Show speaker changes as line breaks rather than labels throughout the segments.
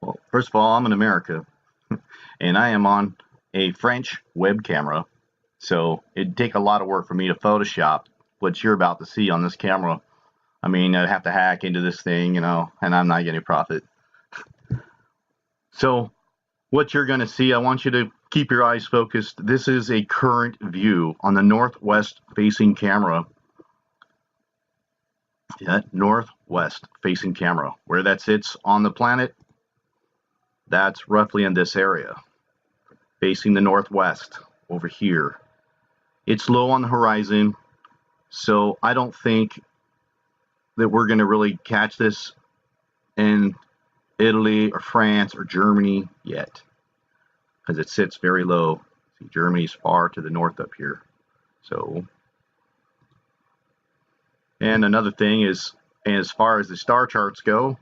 Well, first of all, I'm in America, and I am on a French web camera, so it'd take a lot of work for me to Photoshop what you're about to see on this camera. I mean, I'd have to hack into this thing, and I'm not getting profit. So, what you're going to see, I want you to keep your eyes focused. This is a current view on the northwest facing camera. Yeah, northwest facing camera. Where that sits on the planet, that's roughly in this area, facing the northwest over here. It's low on the horizon, so I don't think that we're going to really catch this in Italy or France or Germany yet, because it sits very low. See, Germany's far to the north up here. So, and another thing is, as far as the star charts go,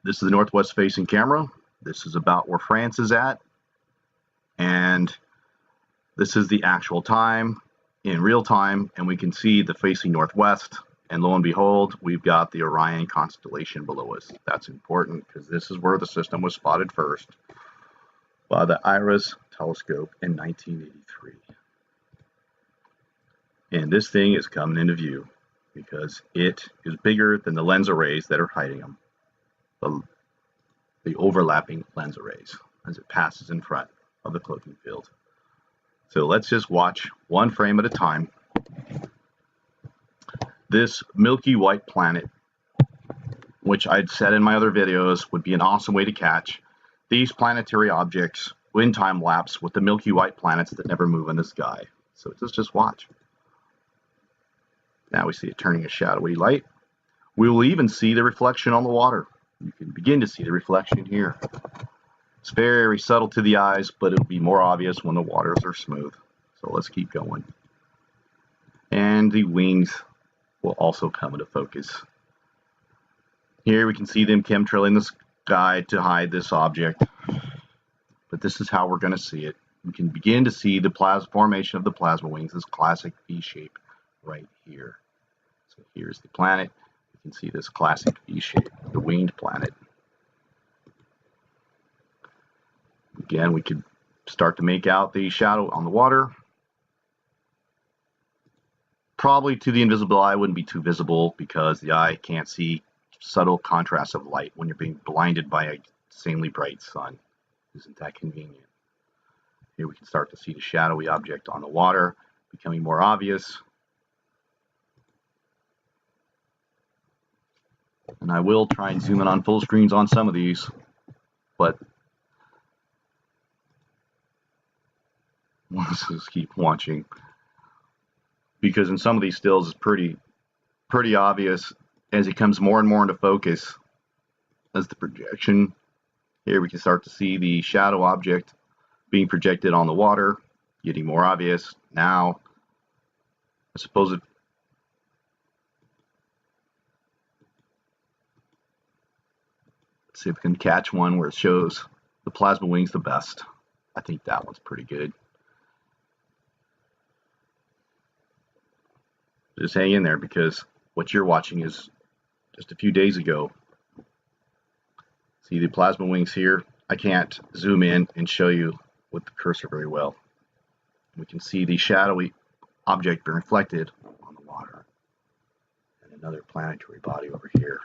this is the northwest facing camera. This is about where France is at. And this is the actual time in real time, and we can see the facing northwest. And lo and behold, we've got the Orion constellation below us. That's important because this is where the system was spotted first by the IRIS telescope in 1983. And this thing is coming into view because it is bigger than the lens arrays that are hiding them, the overlapping lens arrays, as it passes in front of the cloaking field. So let's just watch one frame at a time. This Milky White planet, which I'd said in my other videos would be an awesome way to catch these planetary objects in time lapse with the Milky White planets that never move in the sky. So let's just watch. Now we see it turning a shadowy light. We will even see the reflection on the water. You can begin to see the reflection here. It's very subtle to the eyes, but it'll be more obvious when the waters are smooth. So let's keep going. And the wings will also come into focus. Here we can see them chemtrailing the sky to hide this object. But this is how we're going to see it. We can begin to see the formation of the plasma wings, this classic V shape right here. So here's the planet. You can see this classic V shape, the winged planet. Again, we could start to make out the shadow on the water. Probably to the invisible eye wouldn't be too visible because the eye can't see subtle contrasts of light when you're being blinded by a insanely bright sun. Isn't that convenient? Here we can start to see the shadowy object on the water becoming more obvious. And I will try and zoom in on full screens on some of these, but let's just keep watching, because in some of these stills it's pretty obvious as it comes more and more into focus as the projection. Here we can start to see the shadow object being projected on the water, getting more obvious. Now, I suppose let's see if we can catch one where it shows the plasma wings the best. I think that one's pretty good. Just hang in there because what you're watching is just a few days ago. See the plasma wings here? I can't zoom in and show you with the cursor very well. We can see the shadowy object being reflected on the water. And another planetary body over here.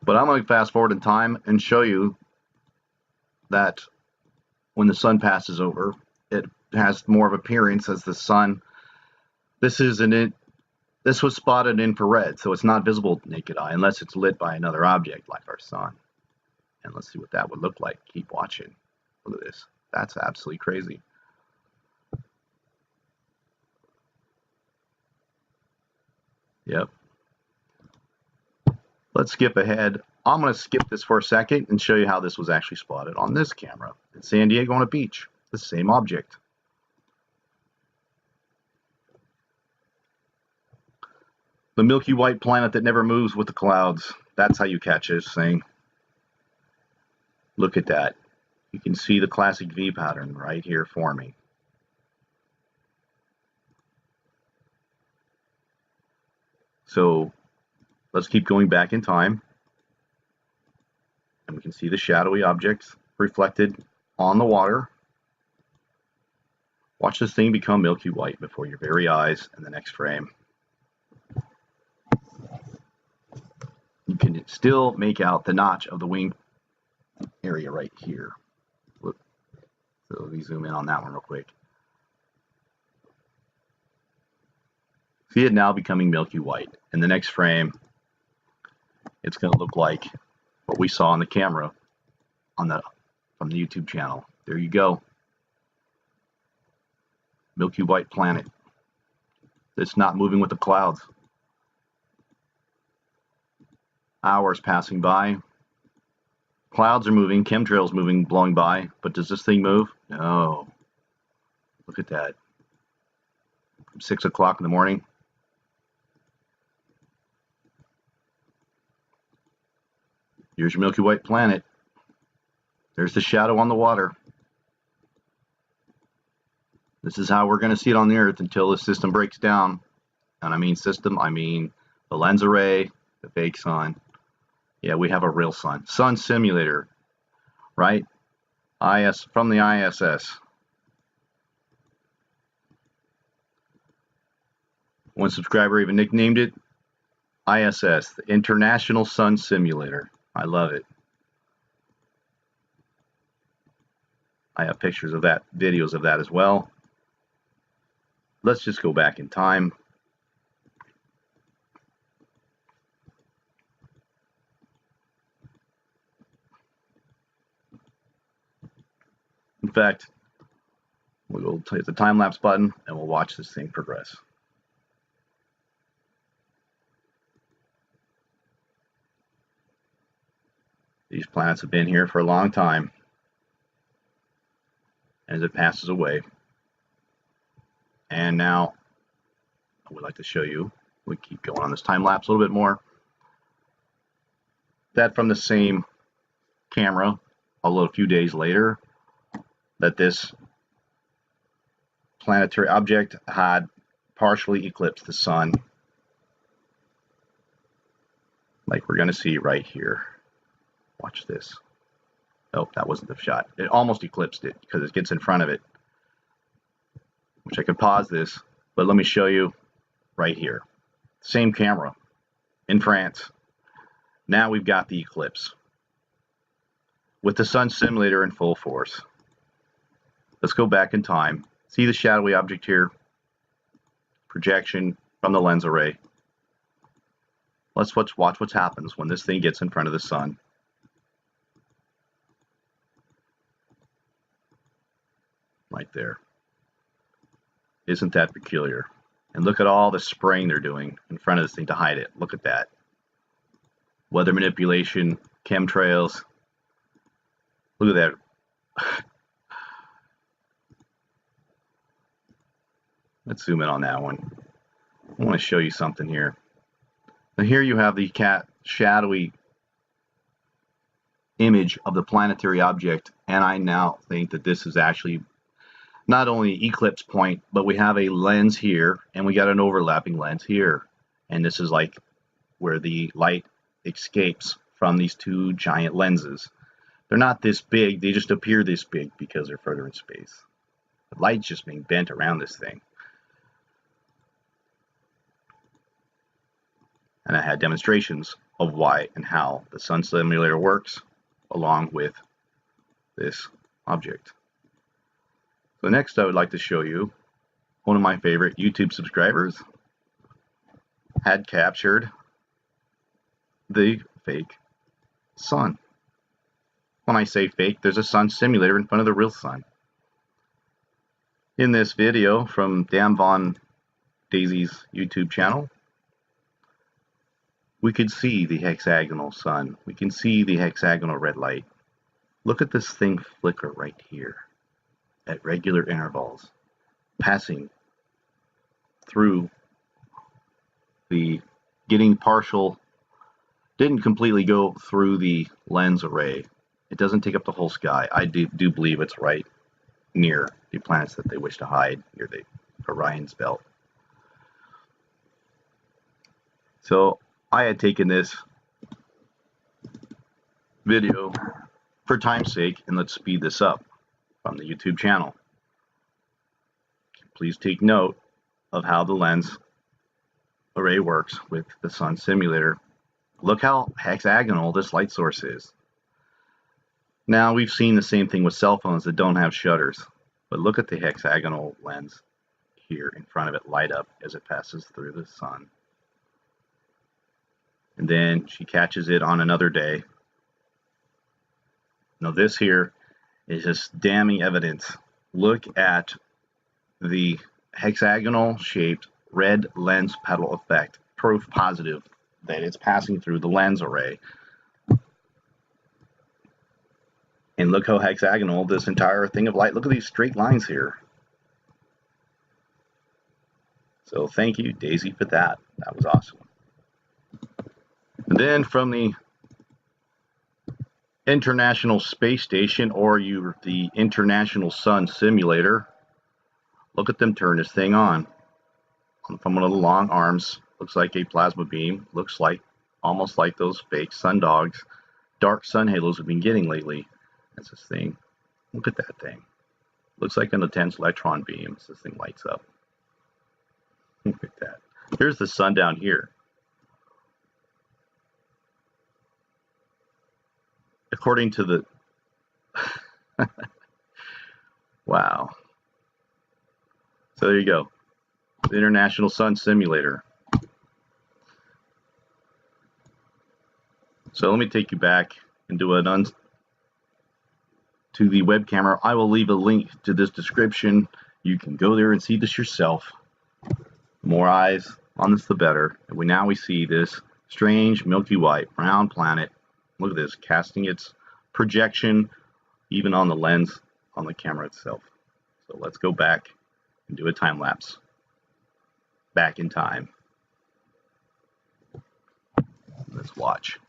But I'm going to fast forward in time and show you that when the sun passes over, it has more of appearance as the sun. This was spotted in infrared, so it's not visible to naked eye unless it's lit by another object like our sun. And let's see what that would look like. Keep watching. Look at this. That's absolutely crazy. Yep. Let's skip ahead. I'm going to skip this for a second and show you how this was actually spotted on this camera in San Diego on a beach. The same object. The Milky White planet that never moves with the clouds. That's how you catch this thing. Look at that. You can see the classic V pattern right here forming. So let's keep going back in time, and we can see the shadowy objects reflected on the water. Watch this thing become milky white before your very eyes in the next frame. You can still make out the notch of the wing area right here. Look. So let me zoom in on that one real quick. See it now becoming milky white. In the next frame, it's going to look like what we saw on the camera from the YouTube channel. There you go. Milky white planet. It's not moving with the clouds. Hours passing by. Clouds are moving, chemtrails moving, blowing by, but does this thing move? No. Look at that. 6 o'clock in the morning. Here's your milky white planet. There's the shadow on the water. This is how we're going to see it on the Earth until the system breaks down. And I mean system, I mean the lens array, the fake sun. Yeah, we have a real sun. Sun simulator, right? From the ISS. One subscriber even nicknamed it ISS, the International Sun Simulator. I love it. I have pictures of that, videos of that as well. Let's just go back in time. In fact, we'll hit the time-lapse button and we'll watch this thing progress. These planets have been here for a long time. As it passes away. And now, I would like to show you, we keep going on this time-lapse a little bit more, that from the same camera, although a few days later, that this planetary object had partially eclipsed the sun, like we're going to see right here. Watch this. Oh, that wasn't the shot. It almost eclipsed it because it gets in front of it. Which I could pause this, but let me show you right here. Same camera in France. Now we've got the eclipse with the sun simulator in full force. Let's go back in time. See the shadowy object here? Projection from the lens array. Let's watch what happens when this thing gets in front of the sun. Right there. Isn't that peculiar? And look at all the spraying they're doing in front of this thing to hide it. Look at that. Weather manipulation, chemtrails. Look at that. Let's zoom in on that one. I want to show you something here. Now here you have the shadowy image of the planetary object, and I now think that this is actually not only eclipse point, but we have a lens here, and we got an overlapping lens here. And this is like where the light escapes from these two giant lenses. They're not this big, they just appear this big because they're further in space. The light's just being bent around this thing. And I had demonstrations of why and how the sun simulator works along with this object. So next I would like to show you one of my favorite YouTube subscribers had captured the fake sun. When I say fake, there's a sun simulator in front of the real sun. In this video from Dan Von Daisy's YouTube channel, we could see the hexagonal sun. We can see the hexagonal red light. Look at this thing flicker right here at regular intervals, passing through the getting partial, didn't completely go through the lens array. It doesn't take up the whole sky. I do believe it's right near the planets that they wish to hide, near the Orion's belt. So I had taken this video for time's sake, and let's speed this up from the YouTube channel. Please take note of how the lens array works with the sun simulator. Look how hexagonal this light source is. Now, we've seen the same thing with cell phones that don't have shutters, but look at the hexagonal lens here in front of it light up as it passes through the sun. And then she catches it on another day. Now this here is just damning evidence. Look at the hexagonal shaped red lens petal effect, proof positive that it's passing through the lens array. And look how hexagonal this entire thing of light. Look at these straight lines here. So thank you, Daisy, for that. That was awesome. And then from the International Space Station, or the International Sun Simulator, look at them turn this thing on. From one of the long arms, looks like a plasma beam. Looks like almost like those fake sun dogs, dark sun halos we've been getting lately. That's this thing. Look at that thing. Looks like an intense electron beam as this thing lights up. Look at that. Here's the sun down here. According to the wow. So there you go. The International Sun Simulator. So let me take you back and do to the web camera. I will leave a link to this description. You can go there and see this yourself. The more eyes on this, the better. And now we see this strange milky white brown planet. Look at this, casting its projection even on the lens on the camera itself. So let's go back and do a time lapse. Back in time. Let's watch.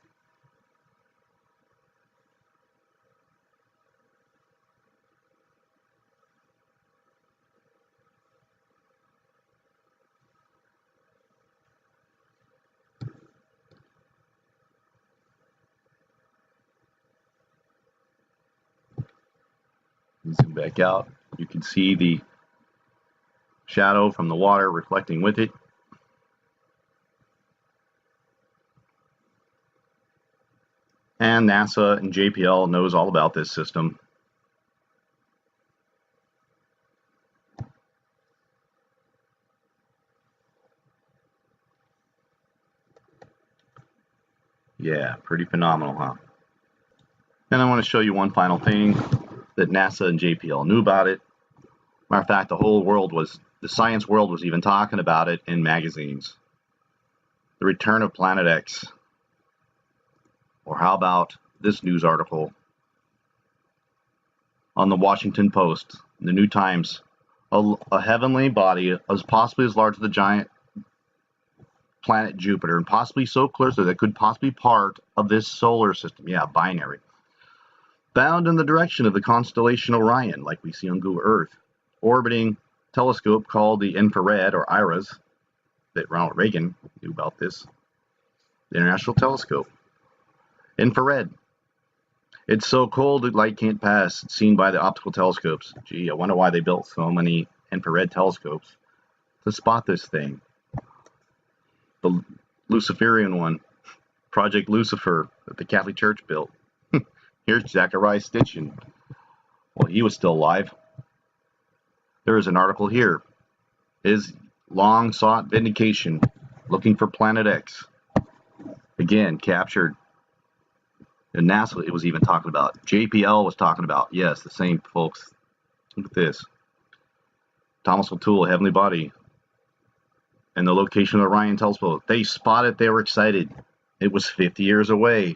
Zoom back out. You can see the shadow from the water reflecting with it. And NASA and JPL knows all about this system. Yeah, pretty phenomenal, huh? And I want to show you one final thing that NASA and JPL knew about it. Matter of fact, the science world was even talking about it in magazines. The return of Planet X. Or how about this news article on the Washington Post, the New Times, a heavenly body as possibly as large as the giant planet Jupiter, and possibly so close that it could possibly be part of this solar system. Yeah, binary. Bound in the direction of the constellation Orion, like we see on Google Earth, orbiting telescope called the infrared, or IRAS, that Ronald Reagan knew about this, the International Telescope. Infrared. It's so cold that light can't pass. It's seen by the optical telescopes. Gee, I wonder why they built so many infrared telescopes to spot this thing. The Luciferian one, Project Lucifer, that the Catholic Church built. Here's Zachariah Stitchin. Well, he was still alive. There is an article here. His long-sought vindication, looking for Planet X. Again, captured. And NASA, it was even talking about. JPL was talking about. Yes, the same folks. Look at this. Thomas O'Toole, heavenly body. And the location of the Orion telescope. They spotted, they were excited. It was 50 years away.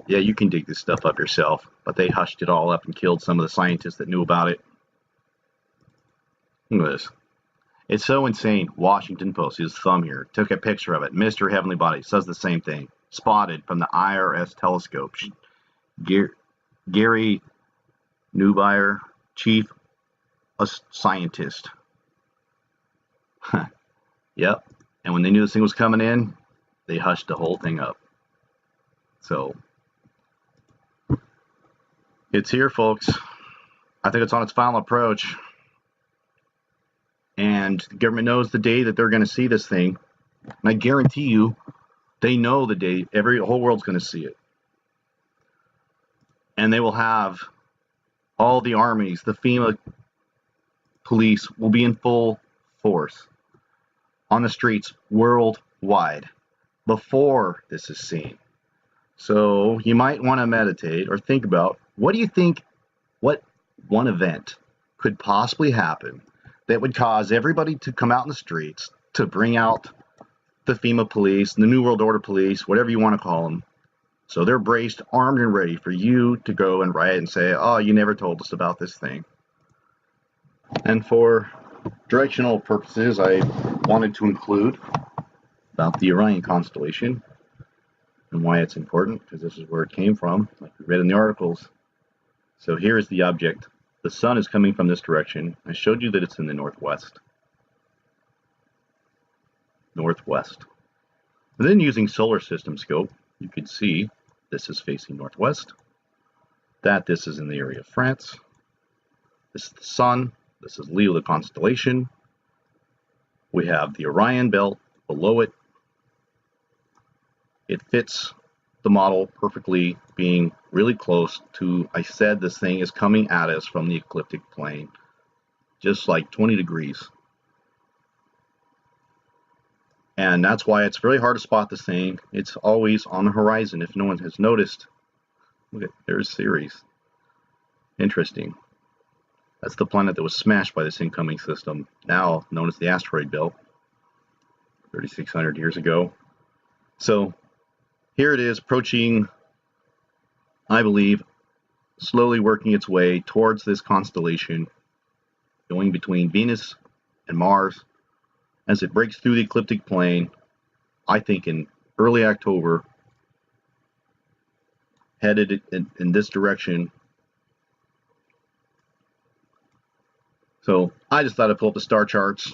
Yeah, you can dig this stuff up yourself, but they hushed it all up and killed some of the scientists that knew about it. Look at this. It's so insane. Washington Post, his thumb here, took a picture of it. Mr. Heavenly Body says the same thing. Spotted from the IRS telescope. Gary Newbuyer, chief scientist. Yep. And when they knew this thing was coming in, they hushed the whole thing up. So it's here, folks. I think it's on its final approach. And the government knows the day that they're going to see this thing. And I guarantee you, they know the day whole world's going to see it. And they will have all the armies, the FEMA police will be in full force on the streets worldwide before this is seen. So you might want to meditate or think about, what do you think, what one event could possibly happen that would cause everybody to come out in the streets to bring out the FEMA police, the New World Order police, whatever you want to call them. So they're braced, armed, and ready for you to go and riot and say, oh, you never told us about this thing. And for directional purposes, I wanted to include about the Orion constellation and why it's important, because this is where it came from, like we read in the articles. So here is the object. The sun is coming from this direction. I showed you that it's in the northwest. Northwest. And then using solar system scope, you could see this is facing northwest, that this is in the area of France, this is the sun, this is Leo the constellation, we have the Orion belt below it. It fits the model perfectly, being really close to, I said this thing is coming at us from the ecliptic plane, just like 20 degrees. And that's why it's really hard to spot this thing. It's always on the horizon. If no one has noticed, look at, there's Ceres. Interesting. That's the planet that was smashed by this incoming system, now known as the asteroid belt, 3,600 years ago. So here it is approaching, I believe, slowly working its way towards this constellation, going between Venus and Mars. As it breaks through the ecliptic plane, I think in early October, headed in this direction. So I just thought I'd pull up the star charts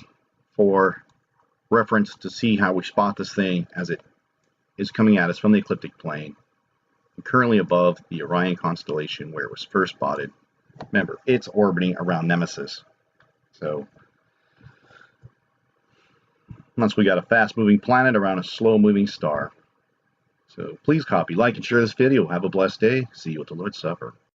for reference to see how we spot this thing as it is coming at us from the ecliptic plane, and currently above the Orion constellation where it was first spotted. Remember, it's orbiting around Nemesis. So once we got a fast-moving planet around a slow-moving star. So please copy, like, and share this video. Have a blessed day. See you at the Lord's Supper.